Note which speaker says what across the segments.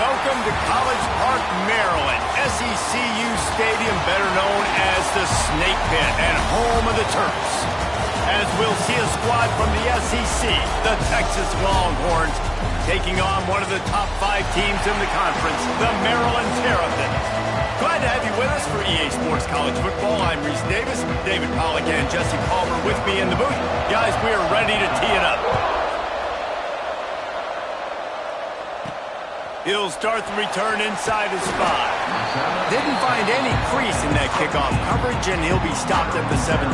Speaker 1: Welcome to College Park, Maryland, SECU Stadium, better known as the Snake Pit and home of the Terps. As we'll see a squad from the SEC, the Texas Longhorns, taking on one of the top 5 teams in the conference, the Maryland Terrapins. Glad to have you with us for EA Sports College Football. I'm Reese Davis, David Pollack and Jesse Palmer with me in the booth. Guys, we are ready to tee it up. He'll start the return inside his 5. Didn't find any crease in that kickoff coverage, and he'll be stopped at the 17.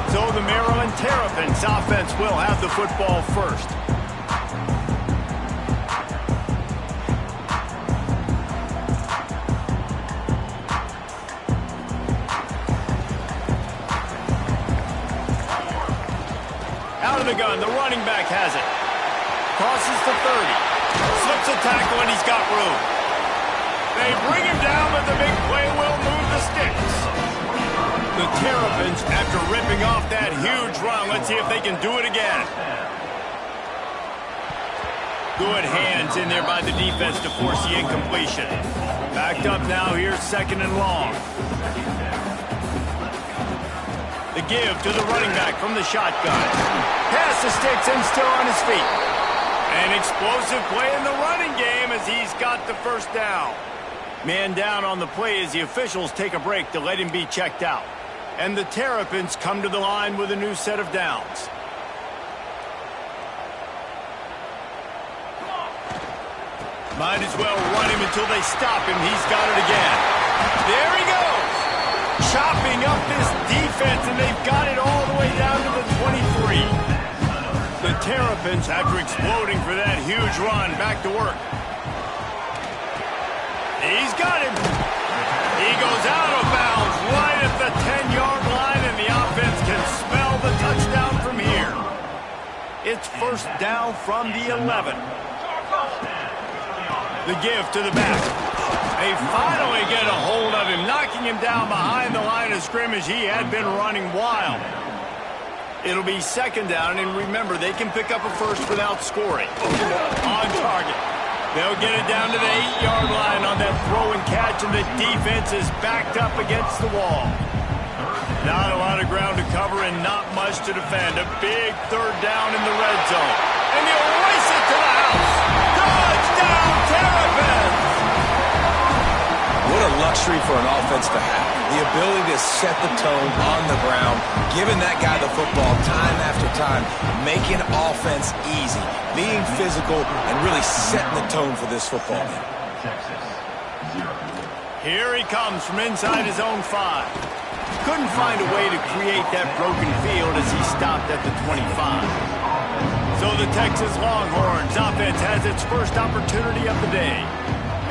Speaker 1: So the Maryland Terrapins offense will have the football first. Out of the gun, the running back has it. Crosses to 30. Slips a tackle, and he's got room. They bring him down, but the big play will move the sticks. The Terrapins, after ripping off that huge run, let's see if they can do it again. Good hands in there by the defense to force the incompletion. Backed up now here, 2nd and long. The give to the running back from the shotgun. Pass the sticks and still on his feet. An explosive play in the running game as he's got the first down. Man down on the play as the officials take a break to let him be checked out. And the Terrapins come to the line with a new set of downs. Might as well run him until they stop him. He's got it again. There he goes. Chopping up this defense, and they've got it all the way down to the 23. The Terrapins, after exploding for that huge run, back to work. He's got him. He goes out of bounds right at the 10-yard line, and the offense can smell the touchdown from here. It's first down from the 11. The give to the back. They finally get a hold of him, knocking him down behind the line of scrimmage. He had been running wild. It'll be 2nd down, and remember, they can pick up a first without scoring. On target. They'll get it down to the 8-yard line on that throw and catch, and the defense is backed up against the wall. Not a lot of ground to cover and not much to defend. A big 3rd down in the red zone. And he'll race it to the house. Touchdown, Terrapins!
Speaker 2: What a luxury for an offense to have. The ability to set the tone on the ground, giving that guy the football time after time, making offense easy, being physical, and really setting the tone for this football game.
Speaker 1: Here he comes from inside his own 5. Couldn't find a way to create that broken field as he stopped at the 25. So the Texas Longhorns offense has its first opportunity of the day.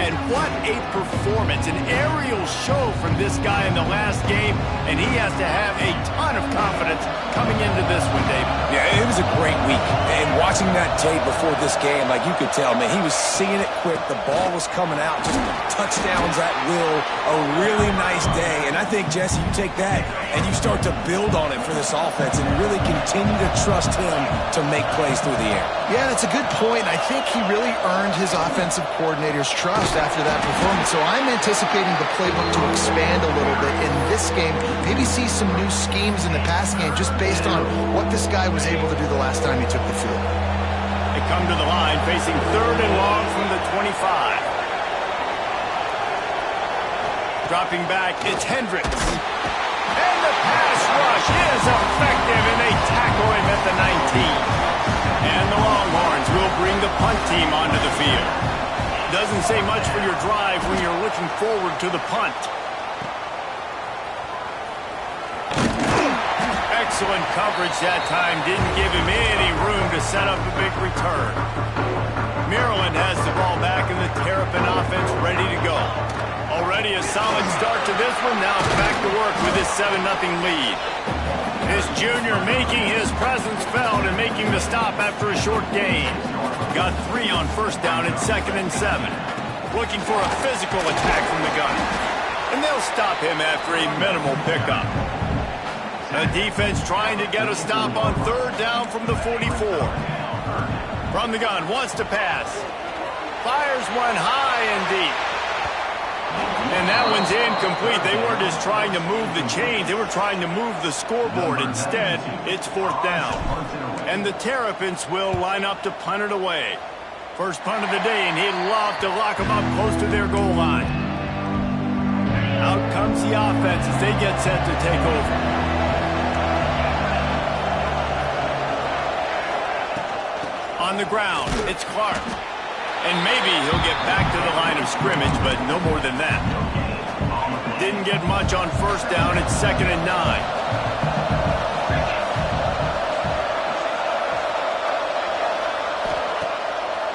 Speaker 1: And what a performance, an aerial show from this guy in the last game, and he has to have a ton of confidence coming into this one, David.
Speaker 2: Yeah, it was a great week. And watching that tape before this game, like you could tell, man, he was seeing it quick. The ball was coming out, just touchdowns at will. A really nice day. And I think, Jesse, you take that and you start to build on it for this offense and really continue to trust him to make plays through the air.
Speaker 3: Yeah, that's a good point. I think he really earned his offensive coordinator's trust after that performance. So I'm anticipating the playbook to expand a little bit in this game. Maybe see some new schemes in the pass game just based on what this guy was able to do the last time he took the field.
Speaker 1: They come to the line facing 3rd and long from the 25. Dropping back, it's Hendricks. And the pass rush is effective, and they tackle him at the 19. And the Longhorns will bring the punt team onto the field. Doesn't say much for your drive when you're looking forward to the punt. Excellent coverage that time. Didn't give him any room to set up a big return. Maryland has the ball back, and the Terrapin offense ready to go. Already a solid start to this one. Now back to work with this 7-0 lead. This junior making his presence felt and making the stop after a short gain. Got 3 on first down and 2nd and 7. Looking for a physical attack from the gun. And they'll stop him after a minimal pickup. The defense trying to get a stop on 3rd down from the 44. From the gun, wants to pass. Fires one high and deep. And that one's incomplete. They weren't just trying to move the chains. They were trying to move the scoreboard. Instead, it's fourth down. And the Terrapins will line up to punt it away. First punt of the day, and he'd love to lock them up close to their goal line. Out comes the offense as they get set to take over. On the ground, it's Clark. And maybe he'll get back to the line of scrimmage, but no more than that. Didn't get much on first down. It's 2nd and 9.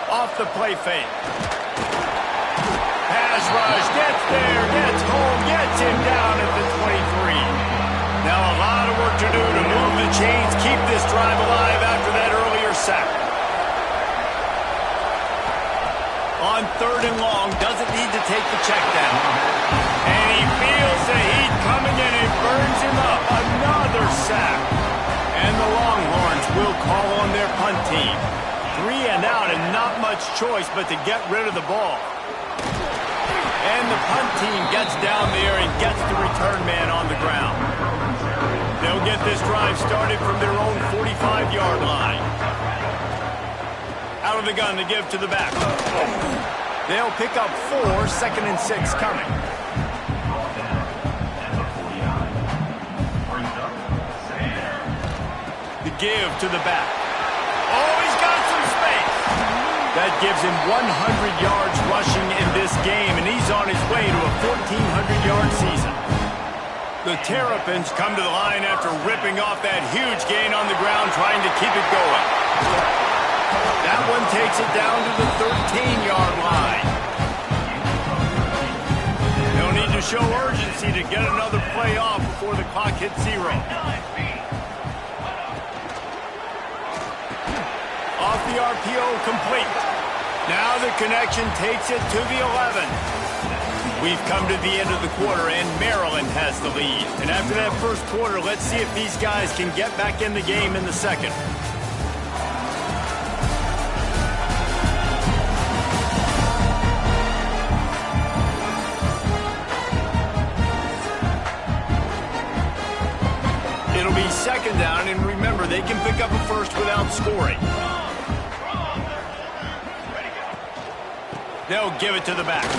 Speaker 1: Off the play fake. Pass rush, gets there, gets home, gets him down at the 23. Now a lot of work to do to move the chains, keep this drive alive after that earlier sack. On 3rd and long, doesn't need to take the check down. And he feels the heat coming and it burns him up. Another sack. And the Longhorns will call on their punt team. 3 and out and not much choice but to get rid of the ball. And the punt team gets down there and gets the return man on the ground. They'll get this drive started from their own 45-yard line. Out of the gun to give to the back. They'll pick up 4, 2nd and 6 coming. The give to the back. Oh, he's got some space. That gives him 100 yards rushing in this game, and he's on his way to a 1,400-yard season. The Terrapins come to the line after ripping off that huge gain on the ground, trying to keep it going. That one takes it down to the 13-yard line. They'll need to show urgency to get another play off before the clock hits 0. Off the RPO, complete. Now the connection takes it to the 11. We've come to the end of the quarter, and Maryland has the lead. And after that first quarter, let's see if these guys can get back in the game in the second. It'll be 2nd down, and remember, they can pick up a first without scoring. They'll give it to the back. And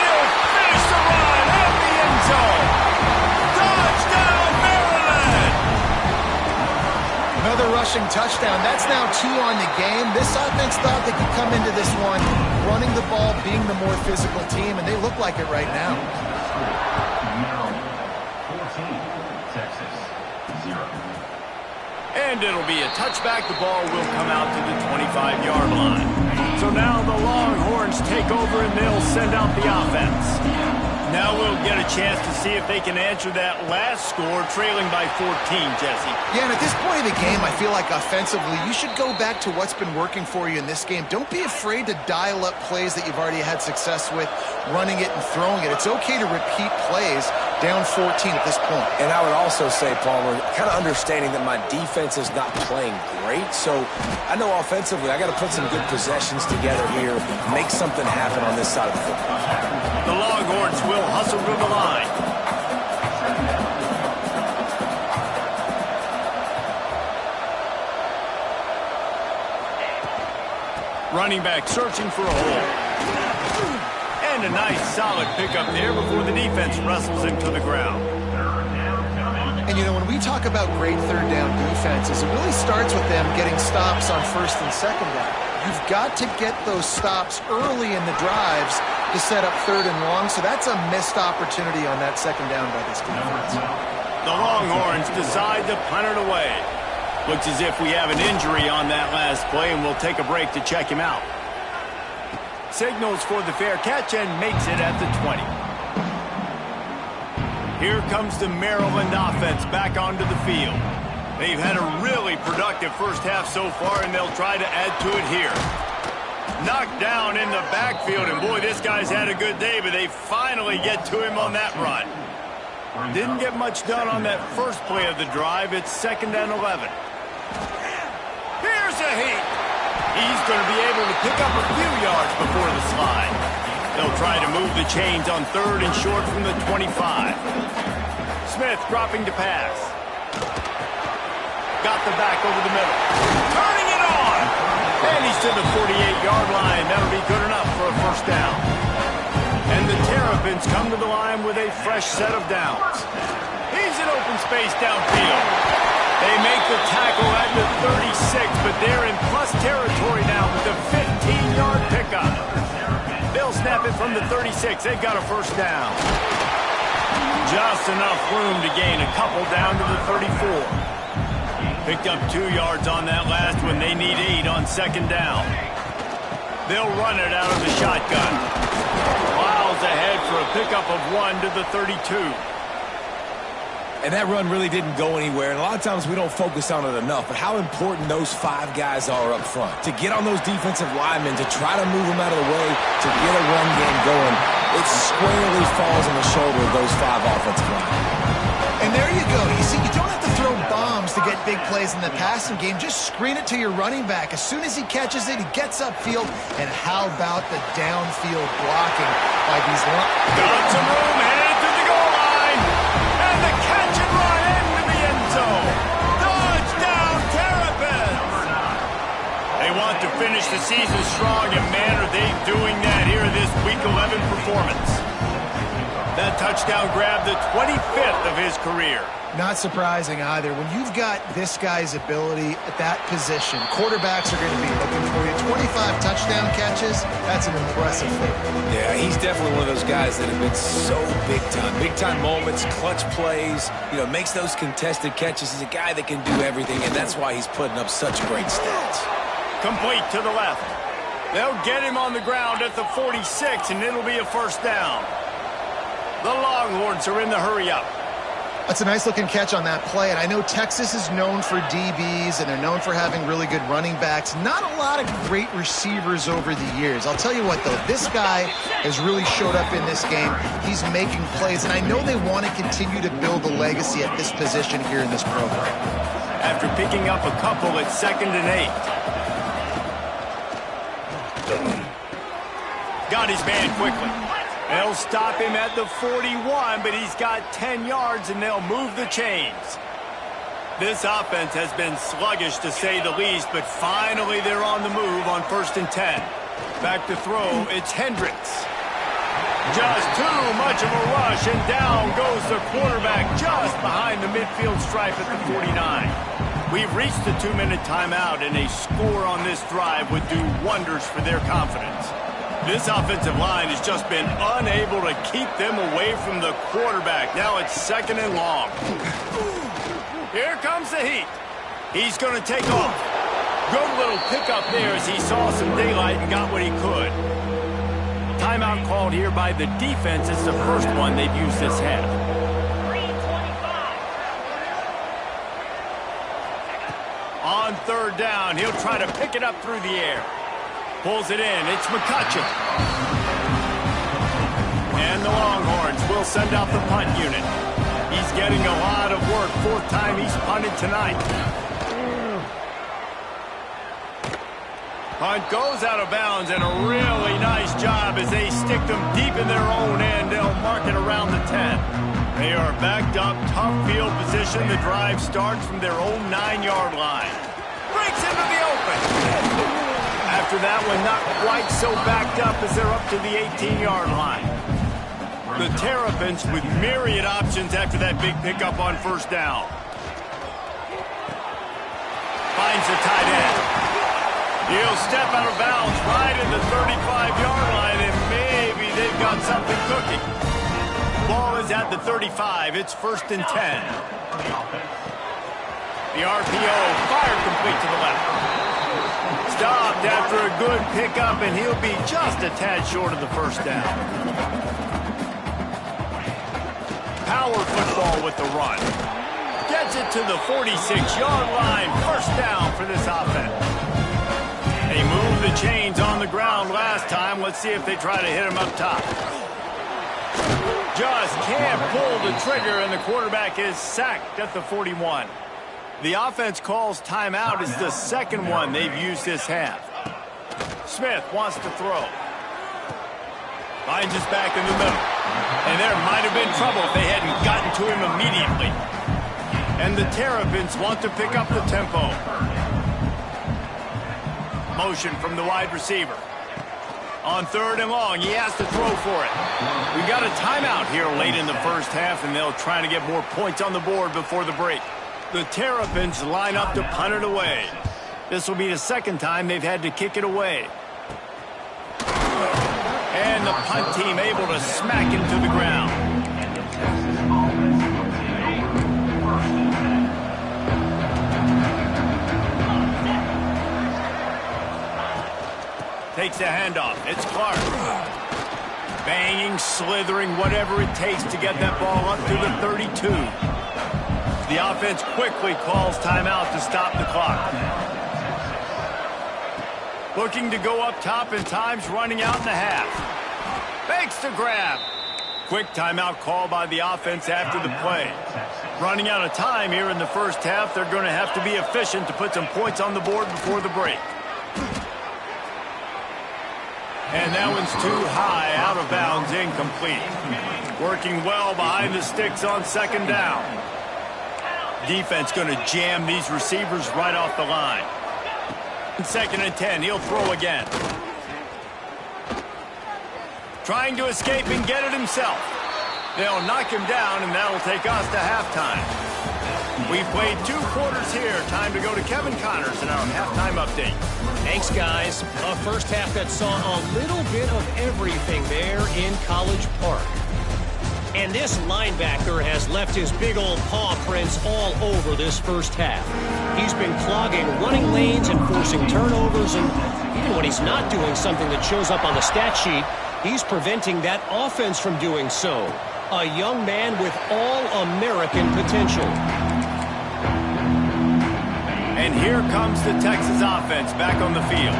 Speaker 1: he'll finish the run at the end zone. Touchdown, Maryland!
Speaker 3: Another rushing touchdown. That's now 2 on the game. This offense thought they could come into this one running the ball, being the more physical team, and they look like it right now.
Speaker 1: And it'll be a touchback. The ball will come out to the 25-yard line. So now the Longhorns take over and they'll send out the offense. Now we'll get a chance to see if they can answer that last score, trailing by 14, Jesse.
Speaker 3: Yeah, and at this point of the game, I feel like offensively, you should go back to what's been working for you in this game. Don't be afraid to dial up plays that you've already had success with, running it and throwing it. It's okay to repeat plays down 14 at this point.
Speaker 2: And I would also say, Palmer, kind of understanding that my defense is not playing great, so I know offensively I got to put some good possessions together here, make something happen on this side of the football.
Speaker 1: The Longhorns will hustle to the line. Running back searching for a hole. And a nice solid pickup there before the defense wrestles him to the ground.
Speaker 3: And you know, when we talk about great third down defenses, it really starts with them getting stops on 1st and 2nd down. You've got to get those stops early in the drives to set up 3rd and long, so that's a missed opportunity on that 2nd down by this defense.
Speaker 1: The Longhorns decide to punt it away. Looks as if we have an injury on that last play, and we'll take a break to check him out. Signals for the fair catch and makes it at the 20. Here comes the Maryland offense back onto the field. They've had a really productive first half so far, and they'll try to add to it here. Knocked down in the backfield, and boy, this guy's had a good day, but they finally get to him on that run. Didn't get much done on that first play of the drive. It's 2nd and 11. Here's a heat. He's going to be able to pick up a few yards before the slide. They'll try to move the chains on 3rd and short from the 25. Smith dropping to pass. Got the back over the middle. Turning it on! And he's to the 48-yard line. That'll be good enough for a first down. And the Terrapins come to the line with a fresh set of downs. He's in open space downfield. They make the tackle at the 36, but they're in plus territory now with the 15-yard pickup. They'll snap it from the 36. They've got a first down. Just enough room to gain a couple down to the 34. Picked up 2 yards on that last one. They need 8 on 2nd down. They'll run it out of the shotgun. Miles ahead for a pickup of 1 to the 32.
Speaker 2: And that run really didn't go anywhere, and a lot of times we don't focus on it enough, but how important those 5 guys are up front. To get on those defensive linemen, to try to move them out of the way, to get a run game going, it squarely falls on the shoulder of those 5 offensive linemen.
Speaker 3: And there you go. You see, you don't have to throw bombs to get big plays in the passing game. Just screen it to your running back. As soon as he catches it, he gets upfield. And how about the downfield blocking by these linemen?
Speaker 1: Got some room, headed to the goal line. And the catch and run into the end zone. Touchdown, Terrapins! They want to finish the season strong, and man, are they doing that here in this Week 11 performance. That touchdown grabbed the 25th of his career.
Speaker 3: Not surprising either. When you've got this guy's ability at that position, quarterbacks are going to be looking for you. 25 touchdown catches, that's an impressive thing.
Speaker 2: Yeah, he's definitely one of those guys that have been so big time. Big time moments, clutch plays, makes those contested catches. He's a guy that can do everything, and that's why he's putting up such great stats.
Speaker 1: Complete to the left. They'll get him on the ground at the 46, and it'll be a first down. The Longhorns are in the hurry-up.
Speaker 3: That's a nice-looking catch on that play, and I know Texas is known for DBs, and they're known for having really good running backs. Not a lot of great receivers over the years. I'll tell you what, though, this guy has really showed up in this game. He's making plays, and I know they want to continue to build a legacy at this position here in this program.
Speaker 1: After picking up a couple at 2nd and 8. Got his man quickly. They'll stop him at the 41, but he's got 10 yards, and they'll move the chains. This offense has been sluggish, to say the least, but finally they're on the move on 1st and 10. Back to throw, it's Hendricks. Just too much of a rush, and down goes the quarterback just behind the midfield stripe at the 49. We've reached the 2-minute timeout, and a score on this drive would do wonders for their confidence. This offensive line has just been unable to keep them away from the quarterback. Now it's 2nd and long. Here comes the heat. He's going to take off. Good little pickup there as he saw some daylight and got what he could. Timeout called here by the defense. It's the first one they've used this half. On 3rd down, he'll try to pick it up through the air. Pulls it in. It's McCutcheon. And the Longhorns will send out the punt unit. He's getting a lot of work. 4th time he's punted tonight. Punt goes out of bounds, and a really nice job as they stick them deep in their own end. They'll mark it around the 10. They are backed up, tough field position. The drive starts from their own 9-yard line. Breaks into the open. After that one, not quite so backed up as they're up to the 18-yard line. The Terrapins with myriad options after that big pickup on 1st down. Finds the tight end. He'll step out of bounds right at the 35-yard line, and maybe they've got something cooking. Ball is at the 35. It's 1st and 10. The RPO fired complete to the left. Stopped after a good pickup, and he'll be just a tad short of the first down. Power football with the run. Gets it to the 46-yard line. First down for this offense. They moved the chains on the ground last time. Let's see if they try to hit him up top. Just can't pull the trigger, and the quarterback is sacked at the 41. The offense calls timeout. It's the second one they've used this half. Smith wants to throw. Finds his back in the middle. And there might have been trouble if they hadn't gotten to him immediately. And the Terrapins want to pick up the tempo. Motion from the wide receiver. On 3rd and long, he has to throw for it. We got a timeout here late in the first half, and they'll try to get more points on the board before the break. The Terrapins line up to punt it away. This will be the second time they've had to kick it away. And the punt team able to smack him to the ground. Takes the handoff. It's Clark. Banging, slithering, whatever it takes to get that ball up to the 32. The offense quickly calls timeout to stop the clock. Looking to go up top, and time's running out in the half. Fakes to grab. Quick timeout call by the offense after the play. Running out of time here in the first half. They're going to have to be efficient to put some points on the board before the break. And that one's too high, out of bounds, incomplete. Working well behind the sticks on 2nd down. Defense going to jam these receivers right off the line. 2nd and 10, he'll throw again. Trying to escape and get it himself. They'll knock him down, and that'll take us to halftime. We've played 2 quarters here. Time to go to Kevin Connors in our halftime update.
Speaker 4: Thanks, guys. A first half that saw a little bit of everything there in College Park. And this linebacker has left his big old paw prints all over this first half. He's been clogging running lanes and forcing turnovers, and even when he's not doing something that shows up on the stat sheet, he's preventing that offense from doing so. A young man with all-American potential.
Speaker 1: And here comes the Texas offense back on the field.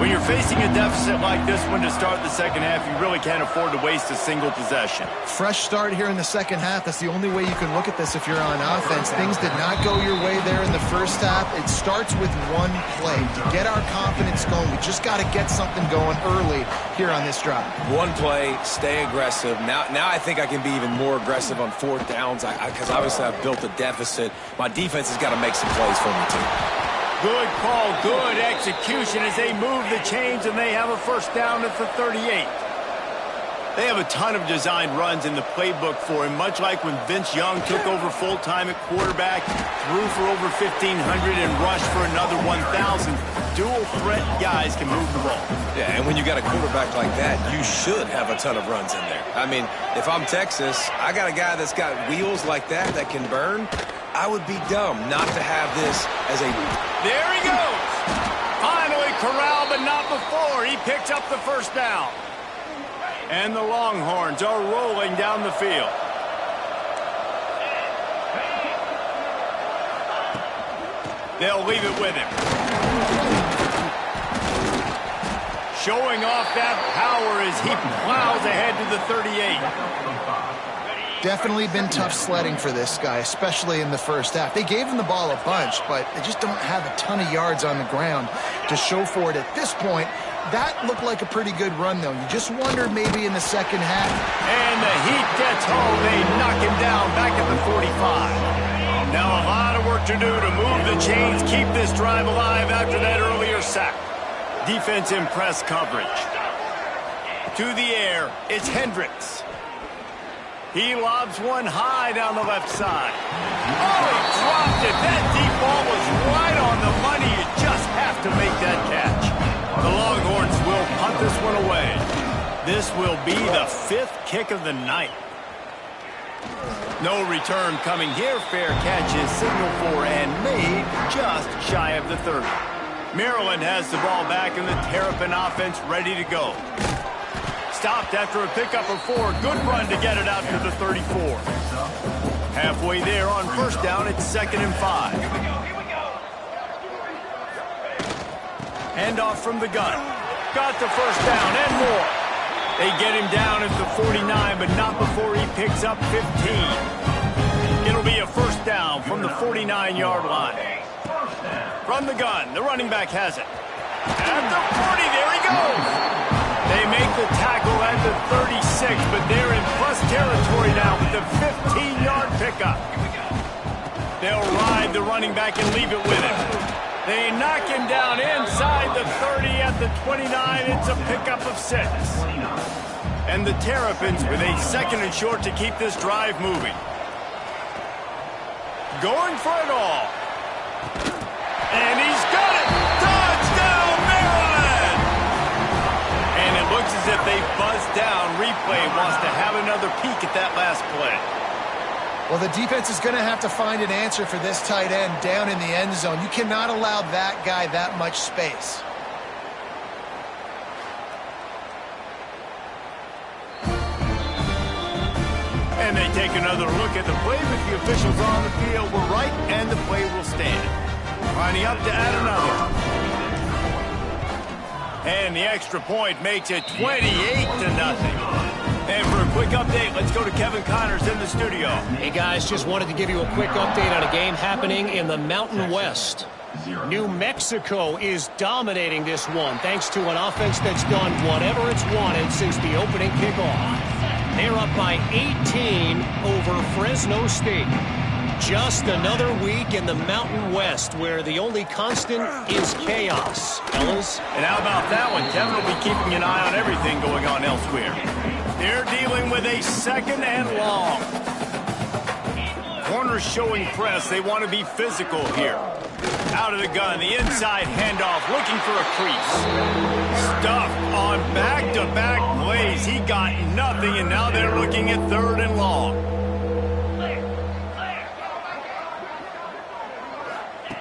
Speaker 1: When you're facing a deficit like this one to start the second half, you really can't afford to waste a single possession.
Speaker 3: Fresh start here in the second half. That's the only way you can look at this if you're on offense. Things did not go your way there in the first half. It starts with one play. To get our confidence going, we just got to get something going early here on this drive.
Speaker 2: One play, stay aggressive. Now I think I can be even more aggressive on 4th downs because obviously I've built a deficit. My defense has got to make some plays for me too.
Speaker 1: Good call, good execution as they move the chains, and they have a first down at the 38. They have a ton of designed runs in the playbook for him, much like when Vince Young took over full-time at quarterback, threw for over 1,500 and rushed for another 1,000. Dual-threat guys can move the ball.
Speaker 2: Yeah, and when you got a quarterback like that, you should have a ton of runs in there. I mean, if I'm Texas, I got a guy that's got wheels like that can burn. I would be dumb not to have this as a...
Speaker 1: There he goes. Finally corralled, but not before. He picks up the first down. And the Longhorns are rolling down the field. They'll leave it with him. Showing off that power as he plows ahead to the 38.
Speaker 3: Definitely been tough sledding for this guy, especially in the first half. They gave him the ball a bunch, but they just don't have a ton of yards on the ground to show for it at this point. That looked like a pretty good run, though. You just wondered maybe in the second half.
Speaker 1: And the heat gets home. They knock him down back at the 45. Now a lot of work to do to move the chains, keep this drive alive after that earlier sack. Defense in press coverage. To the air, it's Hendricks. He lobs one high down the left side. Oh, he dropped it. That deep ball was right on the money. You just have to make that catch. The Longhorns will punt this one away. This will be the 5th kick of the night. No return coming here. Fair catch is signaled for and made just shy of the 30. Maryland has the ball back and the Terrapin offense ready to go. Stopped after a pickup of 4. Good run to get it out to the 34. Halfway there on first down, it's 2nd and 5. Handoff from the gun. Got the first down and more. They get him down at the 49, but not before he picks up 15. It'll be a first down from the 49-yard line. From the gun, the running back has it. At the 40, there he goes. They make the tackle at the 36, but they're in plus territory now with the 15-yard pickup. They'll ride the running back and leave it with him. They knock him down inside the 30 at the 29. It's a pickup of 6. And the Terrapins with a 2nd and short to keep this drive moving. Going for it all. And he's got it! Touchdown, Maryland! And it looks as if they buzzed down. Replay wants to have another peek at that last play.
Speaker 3: Well, the defense is going to have to find an answer for this tight end down in the end zone. You cannot allow that guy that much space.
Speaker 1: And they take another look at the play with the officials on the field. We're right, and the play will stand. Lining up to add another. And the extra point makes it 28-0. And for a quick update, let's go to Kevin Connors in the studio.
Speaker 4: Hey, guys, just wanted to give you a quick update on a game happening in the Mountain West. New Mexico is dominating this one thanks to an offense that's done whatever it's wanted since the opening kickoff. They're up by 18 over Fresno State. Just another week in the Mountain West where the only constant is chaos, fellas.
Speaker 1: And how about that one? Kevin will be keeping an eye on everything going on elsewhere. They're dealing with a 2nd and long. Corners showing press. They want to be physical here. Out of the gun, the inside handoff, looking for a crease. Stuffed on back-to-back plays. He got nothing, and now they're looking at 3rd and long.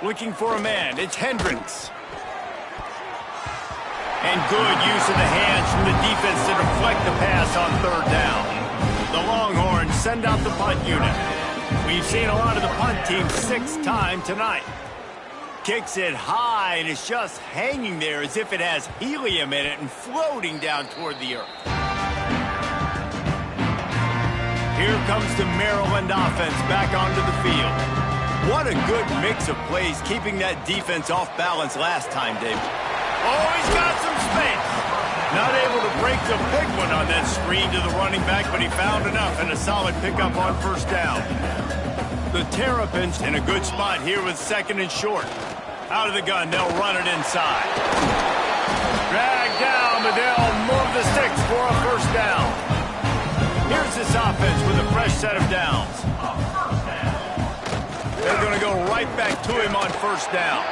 Speaker 1: Looking for a man. It's Hendricks. And good use of the hands from the defense to deflect the pass on 3rd down. The Longhorns send out the punt unit. We've seen a lot of the punt team 6 times tonight. Kicks it high, and it's just hanging there as if it has helium in it and floating down toward the earth. Here comes the Maryland offense back onto the field. What a good mix of plays, keeping that defense off balance last time, David. Oh, he's got some space. Not able to break the big one on that screen to the running back, but he found enough and a solid pickup on 1st down. The Terrapins in a good spot here with 2nd and short. Out of the gun, they'll run it inside. Drag down, but they'll move the sticks for a 1st down. Here's this offense with a fresh set of downs. They're going to go right back to him on 1st down.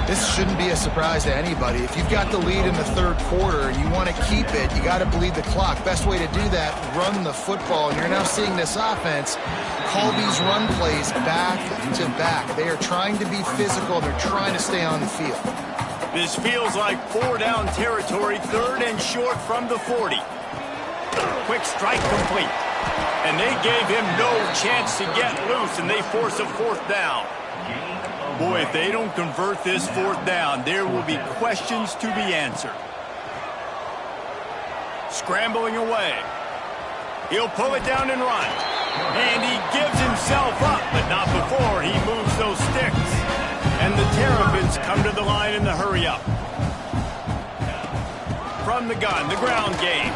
Speaker 3: This shouldn't be a surprise to anybody. If you've got the lead in the 3rd quarter and you want to keep it, you got to bleed the clock. Best way to do that, run the football. And you're now seeing this offense call these run plays back to back. They are trying to be physical. They're trying to stay on the field.
Speaker 1: This feels like 4-down territory, 3rd and short from the 40. Quick strike complete. And they gave him no chance to get loose, and they force a 4th down. Boy, if they don't convert this 4th down, there will be questions to be answered. Scrambling away. He'll pull it down and run. And he gives himself up, but not before he moves those sticks. And the Terrapins come to the line in the hurry-up. From the gun, the ground game.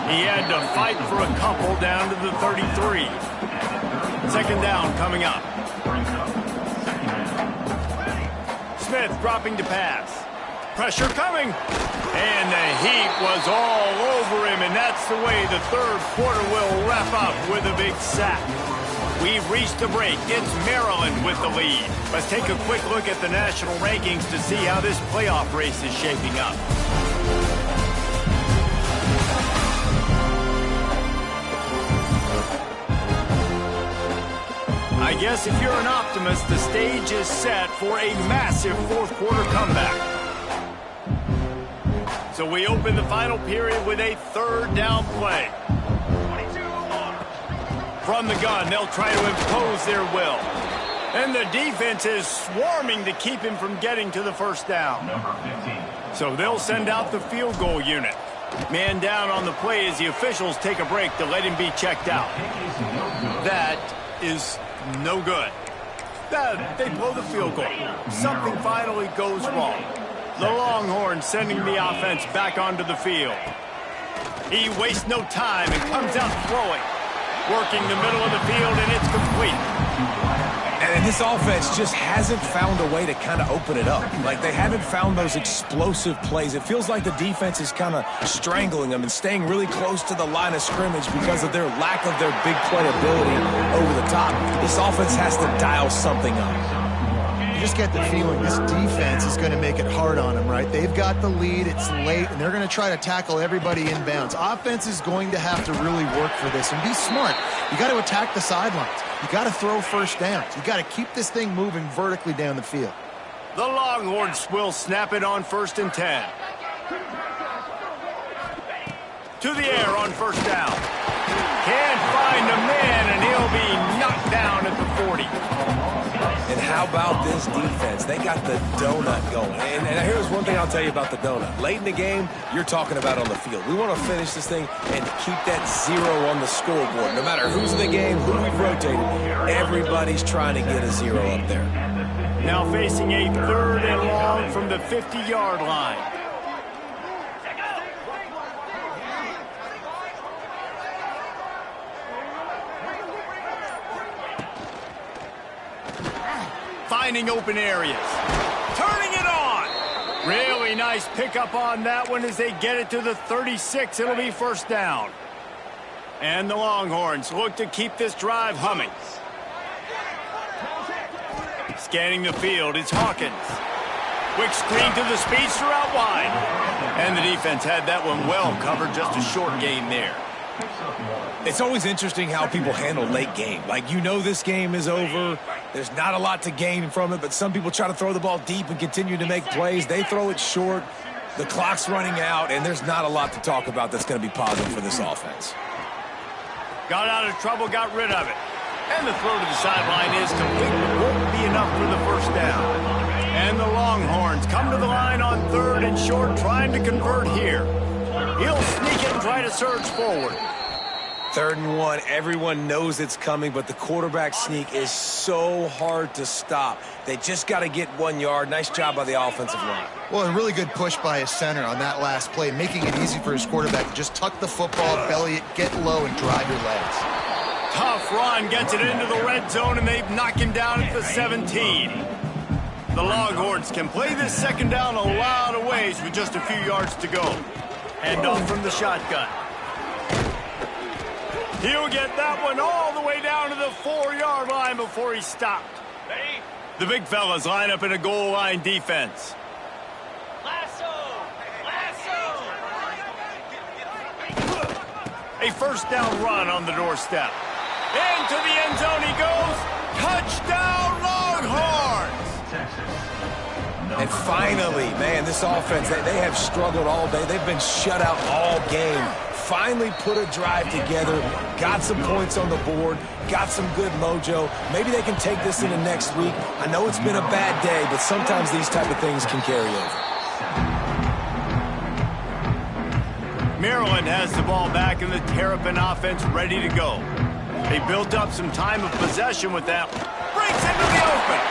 Speaker 1: He had to fight for a couple down to the 33. 2nd down coming up. Smith dropping to pass. Pressure coming. And the heat was all over him, and that's the way the 3rd quarter will wrap up with a big sack. We've reached the break. It's Maryland with the lead. Let's take a quick look at the national rankings to see how this playoff race is shaping up. I guess if you're an optimist, the stage is set for a massive 4th quarter comeback. So we open the final period with a 3rd down play. From the gun, they'll try to impose their will. And the defense is swarming to keep him from getting to the 1st down. So they'll send out the field goal unit. Man down on the play as the officials take a break to let him be checked out. That is no good. They blow the field goal. Something finally goes wrong. The Longhorns sending the offense back onto the field. He wastes no time and comes out throwing. Working the middle of the field, and it's complete.
Speaker 2: And this offense just hasn't found a way to kind of open it up. Like, they haven't found those explosive plays. It feels like the defense is kind of strangling them and staying really close to the line of scrimmage because of their lack of their big play ability over the top. This offense has to dial something up.
Speaker 3: You just get the feeling this defense is going to make it hard on them, right? They've got the lead, it's late, and they're going to try to tackle everybody inbounds. Offense is going to have to really work for this and be smart. You got to attack the sidelines. You got to throw first downs. You got to keep this thing moving vertically down the field.
Speaker 1: The Longhorns will snap it on 1st and 10. To the air on 1st down. Can't find a man, and he'll be knocked down at the 40.
Speaker 2: And how about this defense? They got the donut going. And here's one thing I'll tell you about the donut. Late in the game, you're talking about on the field. We want to finish this thing and keep that 0 on the scoreboard. No matter who's in the game, who we've rotated, everybody's trying to get a 0 up there.
Speaker 1: Now facing a 3rd and long from the 50-yard line. Finding open areas. Turning it on. Really nice pickup on that one as they get it to the 36. It'll be 1st down. And the Longhorns look to keep this drive humming. Scanning the field, it's Hawkins. Quick screen to the speedster out wide. And the defense had that one well covered, just a short gain there.
Speaker 2: It's always interesting how people handle late game. Like, you know this game is over. There's not a lot to gain from it, but some people try to throw the ball deep and continue to make plays. They throw it short. The clock's running out, and there's not a lot to talk about that's going to be positive for this offense.
Speaker 1: Got out of trouble, got rid of it. And the throw to the sideline is complete, but won't be enough for the 1st down. And the Longhorns come to the line on 3rd and short, trying to convert here. He'll sneak it and try to surge forward.
Speaker 2: 3rd and 1, everyone knows it's coming, but the quarterback sneak is so hard to stop. They just got to get 1 yard. Nice job by the offensive line.
Speaker 3: Well, a really good push by his center on that last play, making it easy for his quarterback to just tuck the football, belly it, get low, and drive your legs.
Speaker 1: Tough run, gets it into the red zone, and they've knocked him down at the 17. The Longhorns can play this 2nd down a lot of ways with just a few yards to go. Hand off from the shotgun. He'll get that one all the way down to the 4-yard line before he stopped. The big fellas line up in a goal line defense. A 1st down run on the doorstep. Into the end zone he goes. Touchdown Longhorns!
Speaker 2: And finally, man, this offense, they have struggled all day. They've been shut out all game. Finally put a drive together, got some points on the board, got some good mojo. Maybe they can take this into next week. I know it's been a bad day, but sometimes these type of things can carry over.
Speaker 1: Maryland has the ball back and the Terrapin offense ready to go. They built up some time of possession with that. Breaks into the open.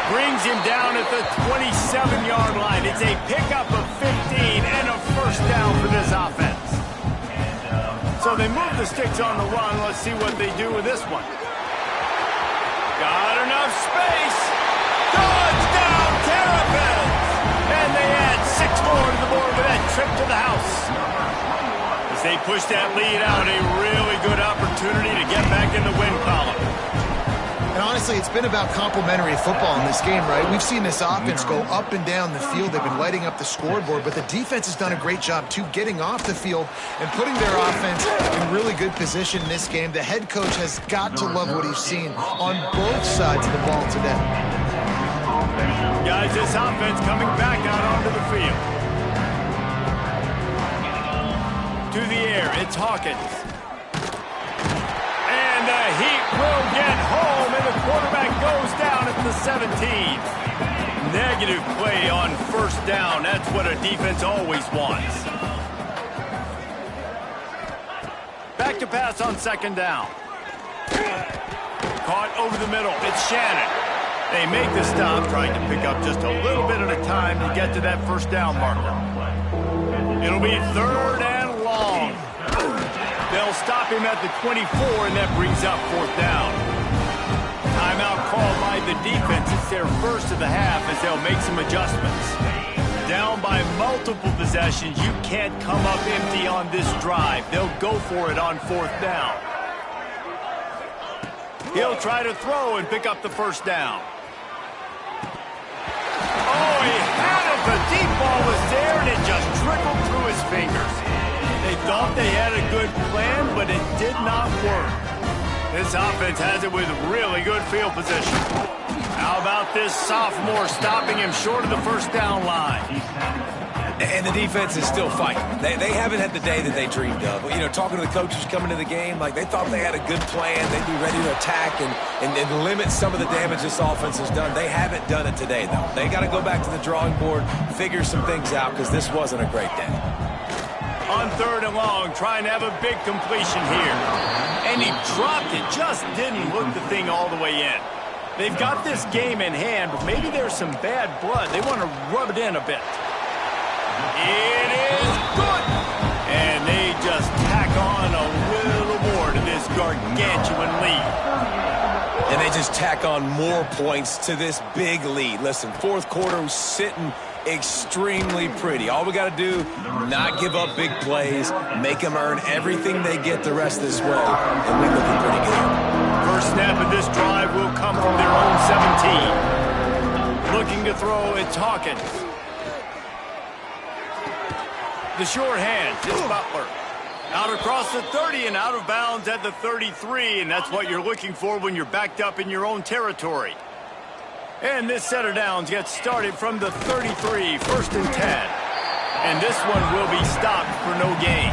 Speaker 1: Brings him down at the 27-yard line. It's a pickup of 15 and a 1st down for this offense. So they move the sticks on the run. Let's see what they do with this one. Got enough space. Touchdown Terrapins! And they add 6 more to the board with that trip to the house. As they push that lead out, a really good opportunity to get back in the win column.
Speaker 3: And honestly, it's been about complementary football in this game, right? We've seen this offense go up and down the field. They've been lighting up the scoreboard, but the defense has done a great job, too, getting off the field and putting their offense in really good position in this game. The head coach has got to love what he's seen on both sides of the ball today.
Speaker 1: Guys, this offense coming back out onto the field. To the air, it's Hawkins. And the Heat will get home, and the quarterback goes down at the 17. Negative play on 1st down. That's what a defense always wants. Back to pass on 2nd down. Caught over the middle. It's Shannon. They make the stop, trying to pick up just a little bit at a time to get to that first down marker. It'll be 3rd and long. They'll stop him at the 24, and that brings up 4th down. Timeout called by the defense. It's their first of the half as they'll make some adjustments. Down by multiple possessions, you can't come up empty on this drive. They'll go for it on 4th down. He'll try to throw and pick up the first down. Oh, he had it. The deep ball was there, and it just trickled through his fingers. They thought they had a good plan, but it did not work. This offense has it with really good field position. How about this sophomore stopping him short of the first down line?
Speaker 2: And the defense is still fighting. They haven't had the day that they dreamed of. You know, talking to the coaches coming to the game, like they thought they had a good plan. They'd be ready to attack and limit some of the damage this offense has done. They haven't done it today, though. They got to go back to the drawing board, figure some things out, because this wasn't a great day.
Speaker 1: On 3rd and long, trying to have a big completion here. And he dropped it, just didn't look the thing all the way in. They've got this game in hand, but maybe there's some bad blood. They want to rub it in a bit. It is good! And they just tack on a little more to this gargantuan lead.
Speaker 2: And they just tack on more points to this big lead. Listen, 4th quarter was sitting extremely pretty. All we got to do, not give up big plays, make them earn everything they get the rest of this way, and we're looking pretty good.
Speaker 1: First snap of this drive will come from their own 17. Looking to throw, it's Hawkins. The sure hand is Butler. Out across the 30 and out of bounds at the 33, and that's what you're looking for when you're backed up in your own territory. And this set of downs gets started from the 33, 1st and 10. And this one will be stopped for no gain.